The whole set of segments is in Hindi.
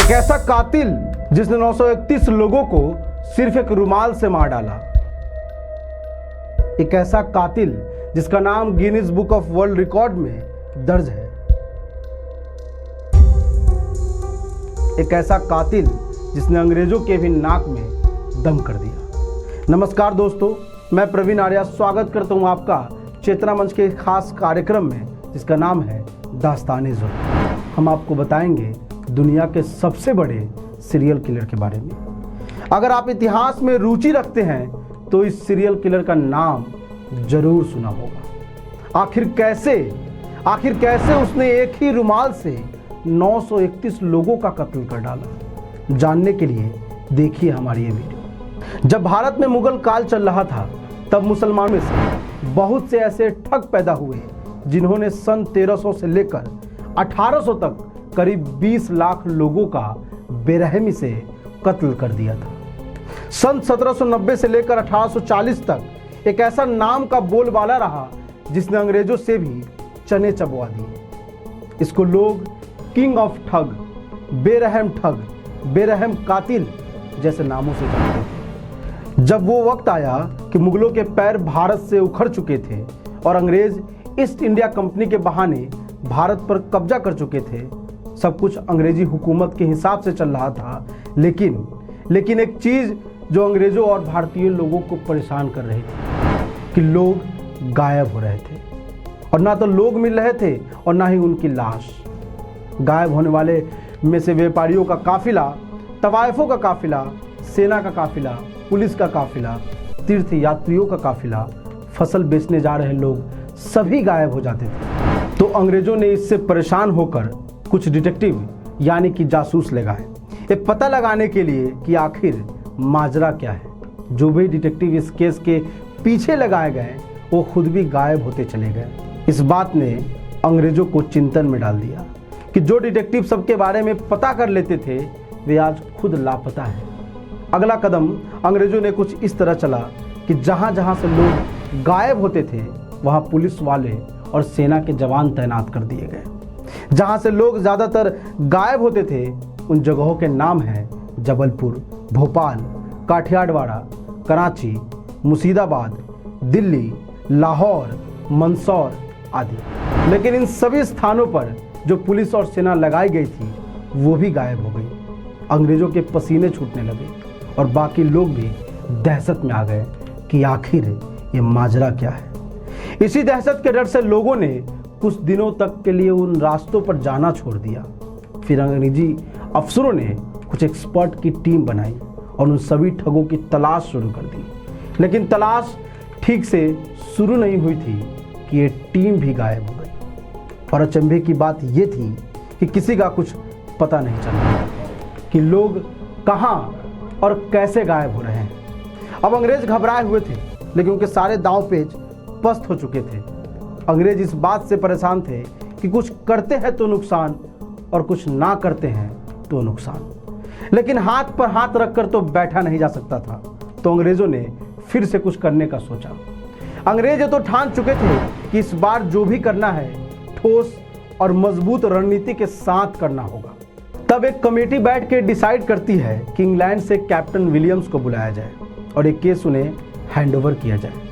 एक ऐसा कातिल जिसने 931 लोगों को सिर्फ एक रुमाल से मार डाला। एक ऐसा कातिल जिसका नाम Guinness book of world record में दर्ज है। एक ऐसा कातिल जिसने अंग्रेजों के भी नाक में दम कर दिया। नमस्कार दोस्तों, मैं प्रवीण आर्या स्वागत करता हूं आपका चेतना मंच के खास कार्यक्रम में जिसका नाम है दास्तान-ए-ज़ुल्म। हम आपको बताएंगे दुनिया के सबसे बड़े सीरियल किलर के बारे में। अगर आप इतिहास में रुचि रखते हैं तो इस सीरियल किलर का नाम जरूर सुना होगा। आखिर कैसे उसने एक ही रुमाल से 931 लोगों का कत्ल कर डाला। जानने के लिए देखिए हमारी ये वीडियो। जब भारत में मुगल काल चल रहा था तब मुसलमानों में से बहुत से ऐसे ठग पैदा हुए जिन्होंने सन 1300 से लेकर 1800 तक करीब 20 लाख लोगों का बेरहमी से कत्ल कर दिया था। सन 1790 से लेकर 1840 तक एक ऐसा नाम का बोलबाला रहा जिसने अंग्रेजों से भी चने चबवा दिए। इसको लोग किंग ऑफ ठग, बेरहम कातिल जैसे नामों से जानते थे। जब वो वक्त आया कि मुगलों के पैर भारत से उखड़ चुके थे और अंग्रेज ईस्ट इंडिया कंपनी के बहाने भारत पर कब्जा कर चुके थे, सब कुछ अंग्रेजी हुकूमत के हिसाब से चल रहा था, लेकिन एक चीज़ जो अंग्रेजों और भारतीय लोगों को परेशान कर रही थी कि लोग गायब हो रहे थे और ना तो लोग मिल रहे थे और ना ही उनकी लाश। गायब होने वाले में से व्यापारियों का काफिला, तवायफों का काफिला, सेना का काफिला, पुलिस का काफिला, तीर्थ यात्रियों का काफिला, फसल बेचने जा रहे लोग सभी गायब हो जाते थे। तो अंग्रेजों ने इससे परेशान होकर कुछ डिटेक्टिव यानी कि जासूस लगाए, ये पता लगाने के लिए कि आखिर माजरा क्या है। जो भी डिटेक्टिव इस केस के पीछे लगाए गए वो खुद भी गायब होते चले गए। इस बात ने अंग्रेजों को चिंतन में डाल दिया कि जो डिटेक्टिव सबके बारे में पता कर लेते थे वे आज खुद लापता हैं। अगला कदम अंग्रेजों ने कुछ इस तरह चला कि जहाँ जहाँ से लोग गायब होते थे वहाँ पुलिस वाले और सेना के जवान तैनात कर दिए गए। जहाँ से लोग ज़्यादातर गायब होते थे उन जगहों के नाम हैं जबलपुर, भोपाल, काठियावाड़, कराची, मुर्शिदाबाद, दिल्ली, लाहौर, मंदसौर आदि। लेकिन इन सभी स्थानों पर जो पुलिस और सेना लगाई गई थी वो भी गायब हो गई। अंग्रेजों के पसीने छूटने लगे और बाकी लोग भी दहशत में आ गए कि आखिर ये माजरा क्या है। इसी दहशत के डर से लोगों ने कुछ दिनों तक के लिए उन रास्तों पर जाना छोड़ दिया। फिर अंग्रेजी अफसरों ने कुछ एक्सपर्ट की टीम बनाई और उन सभी ठगों की तलाश शुरू कर दी। लेकिन तलाश ठीक से शुरू नहीं हुई थी कि ये टीम भी गायब हो गई। और अचंभे की बात ये थी कि किसी का कुछ पता नहीं चल रहा कि लोग कहाँ और कैसे गायब हो रहे हैं। अब अंग्रेज घबराए हुए थे लेकिन उनके सारे दांव पेच पस्त हो चुके थे। अंग्रेज इस बात से परेशान थे कि कुछ करते हैं तो नुकसान और कुछ ना करते हैं तो नुकसान। लेकिन हाथ पर हाथ रखकर तो बैठा नहीं जा सकता था। तो अंग्रेजों ने फिर से कुछ करने का सोचा। अंग्रेज तो ठान चुके थे कि इस बार जो भी करना है ठोस और मजबूत रणनीति के साथ करना होगा। तब एक कमेटी बैठ के डिसाइड करती है कि इंग्लैंड से कैप्टन विलियम्स को बुलाया जाए और एक केस उन्हें हैंडओवर किया जाए।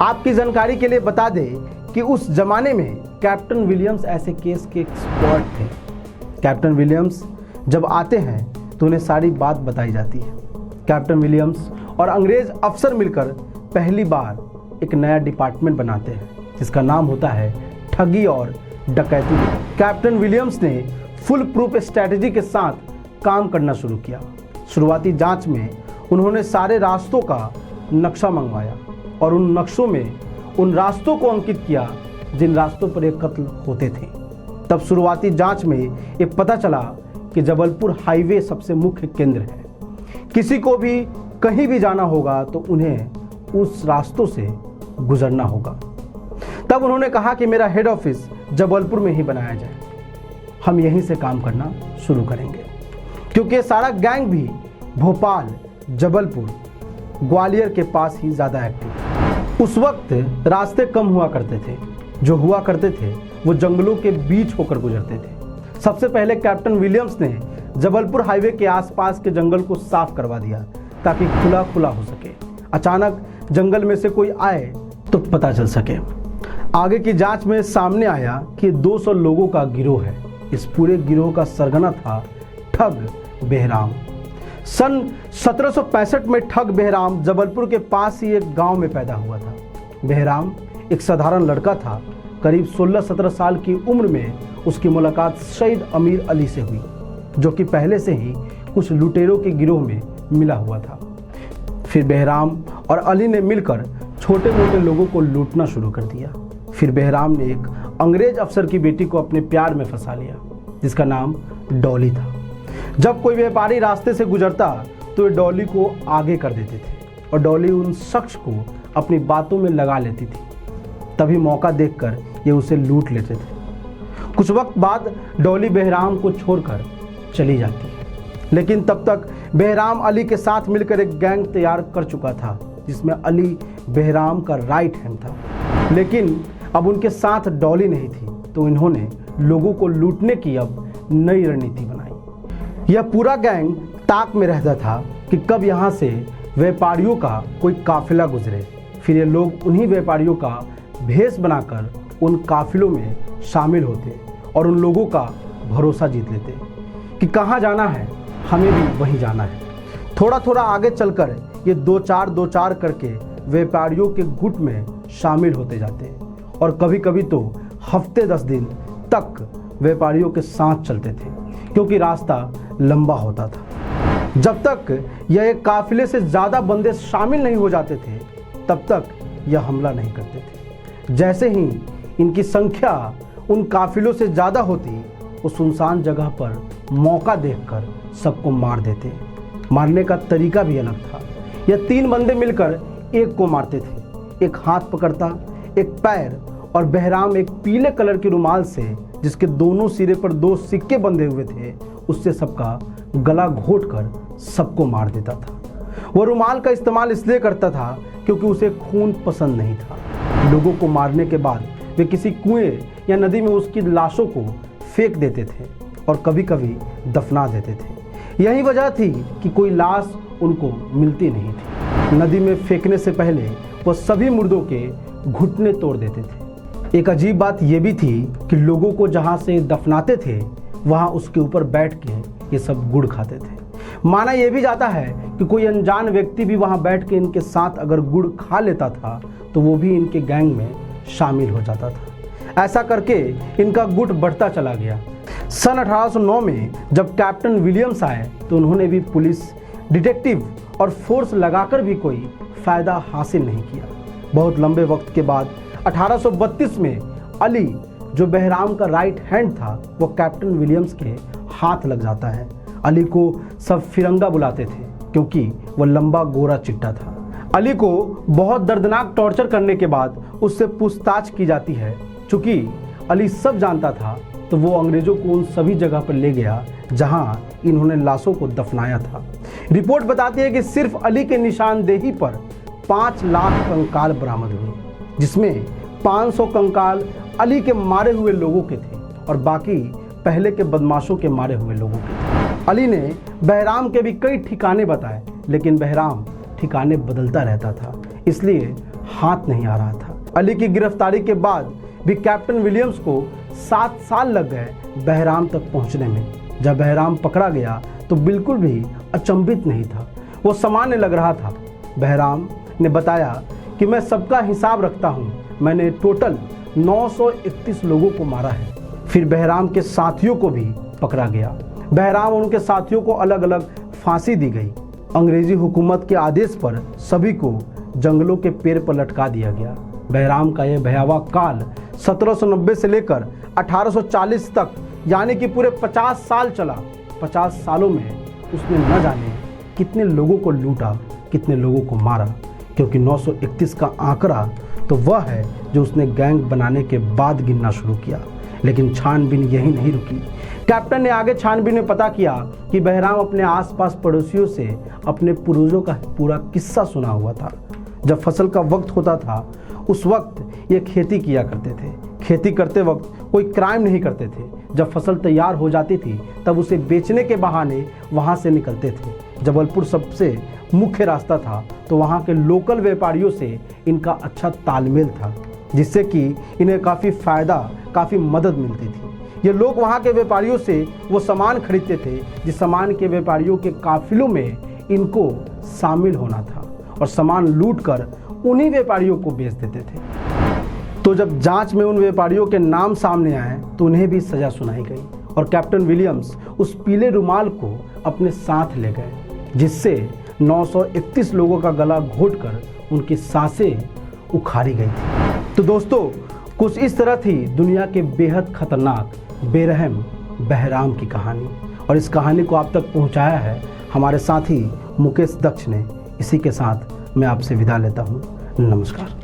आपकी जानकारी के लिए बता दें कि उस जमाने में कैप्टन विलियम्स ऐसे केस के एक्सपर्ट थे। कैप्टन विलियम्स जब आते हैं तो उन्हें सारी बात बताई जाती है। कैप्टन विलियम्स और अंग्रेज अफसर मिलकर पहली बार एक नया डिपार्टमेंट बनाते हैं जिसका नाम होता है ठगी और डकैती। कैप्टन विलियम्स ने फुल प्रूफ स्ट्रैटेजी के साथ काम करना शुरू किया। शुरुआती जांच में उन्होंने सारे रास्तों का नक्शा मंगवाया और उन नक्शों में उन रास्तों को अंकित किया जिन रास्तों पर एक कत्ल होते थे। तब शुरुआती जांच में ये पता चला कि जबलपुर हाईवे सबसे मुख्य केंद्र है। किसी को भी कहीं भी जाना होगा तो उन्हें उस रास्तों से गुजरना होगा। तब उन्होंने कहा कि मेरा हेड ऑफिस जबलपुर में ही बनाया जाए, हम यहीं से काम करना शुरू करेंगे। क्योंकि सारा गैंग भी भोपाल, जबलपुर, ग्वालियर के पास ही ज़्यादा एक्टिव था। उस वक्त रास्ते कम हुआ करते थे, जो हुआ करते थे वो जंगलों के बीच होकर गुजरते थे। सबसे पहले कैप्टन विलियम्स ने जबलपुर हाईवे के आसपास के जंगल को साफ करवा दिया ताकि खुला खुला हो सके। अचानक जंगल में से कोई आए तो पता चल सके। आगे की जांच में सामने आया कि 200 लोगों का गिरोह है। इस पूरे गिरोह का सरगना था ठग बेहराम। सन 1765 में ठग बेहराम जबलपुर के पास ही एक गांव में पैदा हुआ था। बेहराम एक साधारण लड़का था। करीब 16-17 साल की उम्र में उसकी मुलाकात सईद अमीर अली से हुई, जो कि पहले से ही कुछ लुटेरों के गिरोह में मिला हुआ था। फिर बेहराम और अली ने मिलकर छोटे मोटे लोगों को लूटना शुरू कर दिया। फिर बेहराम ने एक अंग्रेज अफसर की बेटी को अपने प्यार में फंसा लिया, जिसका नाम डॉली था। जब कोई व्यापारी रास्ते से गुजरता तो वे डॉली को आगे कर देते थे और डॉली उन शख्स को अपनी बातों में लगा लेती थी। तभी मौका देखकर ये उसे लूट लेते थे। कुछ वक्त बाद डॉली बेहराम को छोड़कर चली जाती है, लेकिन तब तक बेहराम अली के साथ मिलकर एक गैंग तैयार कर चुका था, जिसमें अली बेहराम का राइट हैंड था। लेकिन अब उनके साथ डॉली नहीं थी, तो इन्होंने लोगों को लूटने की अब नई रणनीति बनाई। यह पूरा गैंग ताक में रहता था कि कब यहाँ से व्यापारियों का कोई काफिला गुजरे। फिर ये लोग उन्हीं व्यापारियों का भेष बनाकर उन काफिलों में शामिल होते और उन लोगों का भरोसा जीत लेते कि कहाँ जाना है, हमें भी वहीं जाना है। थोड़ा थोड़ा आगे चलकर ये दो चार करके व्यापारियों के गुट में शामिल होते जाते और कभी कभी तो हफ्ते 10 दिन तक व्यापारियों के साथ चलते थे, क्योंकि रास्ता लंबा होता था। जब तक यह एक काफिले से ज़्यादा बंदे शामिल नहीं हो जाते थे, तब तक यह हमला नहीं करते थे। जैसे ही इनकी संख्या उन काफिलों से ज़्यादा होती, वो सुनसान जगह पर मौका देखकर सबको मार देते। मारने का तरीका भी अलग था। यह 3 बंदे मिलकर एक को मारते थे। एक हाथ पकड़ता, एक पैर, और बेहराम एक पीले कलर के रुमाल से, जिसके दोनों सिरे पर 2 सिक्के बंधे हुए थे, उससे सबका गला घोंटकर सबको मार देता था। वह रुमाल का इस्तेमाल इसलिए करता था क्योंकि उसे खून पसंद नहीं था। लोगों को मारने के बाद वे किसी कुएं या नदी में उसकी लाशों को फेंक देते थे और कभी कभी दफना देते थे। यही वजह थी कि कोई लाश उनको मिलती नहीं थी। नदी में फेंकने से पहले वह सभी मुर्दों के घुटने तोड़ देते थे। एक अजीब बात यह भी थी कि लोगों को जहाँ से दफनाते थे, वहाँ उसके ऊपर बैठ के ये सब गुड़ खाते थे। माना यह भी जाता है कि कोई अनजान व्यक्ति भी वहाँ बैठ के इनके साथ अगर गुड़ खा लेता था, तो वो भी इनके गैंग में शामिल हो जाता था। ऐसा करके इनका गुट बढ़ता चला गया। सन 1809 में जब कैप्टन विलियम्स आए, तो उन्होंने भी पुलिस, डिटेक्टिव और फोर्स लगाकर भी कोई फ़ायदा हासिल नहीं किया। बहुत लंबे वक्त के बाद 1832 में अली, जो बेहराम का राइट हैंड था, वो कैप्टन विलियम्स के हाथ लग जाता है। अली को सब फिरंगा बुलाते थे क्योंकि वह लंबा गोरा चिट्टा था। अली को बहुत दर्दनाक टॉर्चर करने के बाद उससे पूछताछ की जाती है। चूँकि अली सब जानता था, तो वो अंग्रेज़ों को उन सभी जगह पर ले गया जहां इन्होंने लाशों को दफनाया था। रिपोर्ट बताती है कि सिर्फ अली के निशानदेही पर 5 लाख कंकाल बरामद हुए, जिसमें 500 कंकाल अली के मारे हुए लोगों के थे और बाकी पहले के बदमाशों के मारे हुए लोगों के थे। अली ने बेहराम के भी कई ठिकाने बताए, लेकिन बेहराम ठिकाने बदलता रहता था, इसलिए हाथ नहीं आ रहा था। अली की गिरफ्तारी के बाद भी कैप्टन विलियम्स को 7 साल लग गए बेहराम तक पहुंचने में। जब बेहराम पकड़ा गया तो बिल्कुल भी अचंभित नहीं था, वो सामान्य लग रहा था। बेहराम ने बताया कि मैं सबका हिसाब रखता हूँ, मैंने टोटल 931 लोगों को मारा है। फिर बेहराम के साथियों को भी पकड़ा गया। बेहराम और उनके साथियों को अलग अलग फांसी दी गई। अंग्रेजी हुकूमत के आदेश पर सभी को जंगलों के पेड़ पर लटका दिया गया। बेहराम का यह भयावह काल 1790 से लेकर 1840 तक, यानी कि पूरे 50 साल चला। 50 सालों में उसने न जाने कितने लोगों को लूटा, कितने लोगों को मारा, क्योंकि 931 का आंकड़ा तो वह है जो उसने गैंग बनाने के बाद गिनना शुरू किया। लेकिन छानबीन यही नहीं रुकी। कैप्टन ने आगे छानबीन में पता किया कि बेहराम अपने आसपास पड़ोसियों से अपने पूर्वजों का पूरा किस्सा सुना हुआ था। जब फसल का वक्त होता था, उस वक्त ये खेती किया करते थे। खेती करते वक्त कोई क्राइम नहीं करते थे। जब फसल तैयार हो जाती थी तब उसे बेचने के बहाने वहाँ से निकलते थे। जबलपुर सबसे मुख्य रास्ता था, तो वहाँ के लोकल व्यापारियों से इनका अच्छा तालमेल था, जिससे कि इन्हें काफ़ी फ़ायदा, काफ़ी मदद मिलती थी। ये लोग वहाँ के व्यापारियों से वो सामान खरीदते थे जिस सामान के व्यापारियों के काफिलों में इनको शामिल होना था, और सामान लूटकर उन्हीं व्यापारियों को बेच देते थे। तो जब जांच में उन व्यापारियों के नाम सामने आए तो उन्हें भी सज़ा सुनाई गई, और कैप्टन विलियम्स उस पीले रुमाल को अपने साथ ले गए, जिससे 931 लोगों का गला घोटकर उनकी सांसें उखाड़ी गई थी। तो दोस्तों, कुछ इस तरह थी दुनिया के बेहद खतरनाक, बेरहम बहराम की कहानी, और इस कहानी को आप तक पहुंचाया है हमारे साथी मुकेश दक्ष ने। इसी के साथ मैं आपसे विदा लेता हूं। नमस्कार।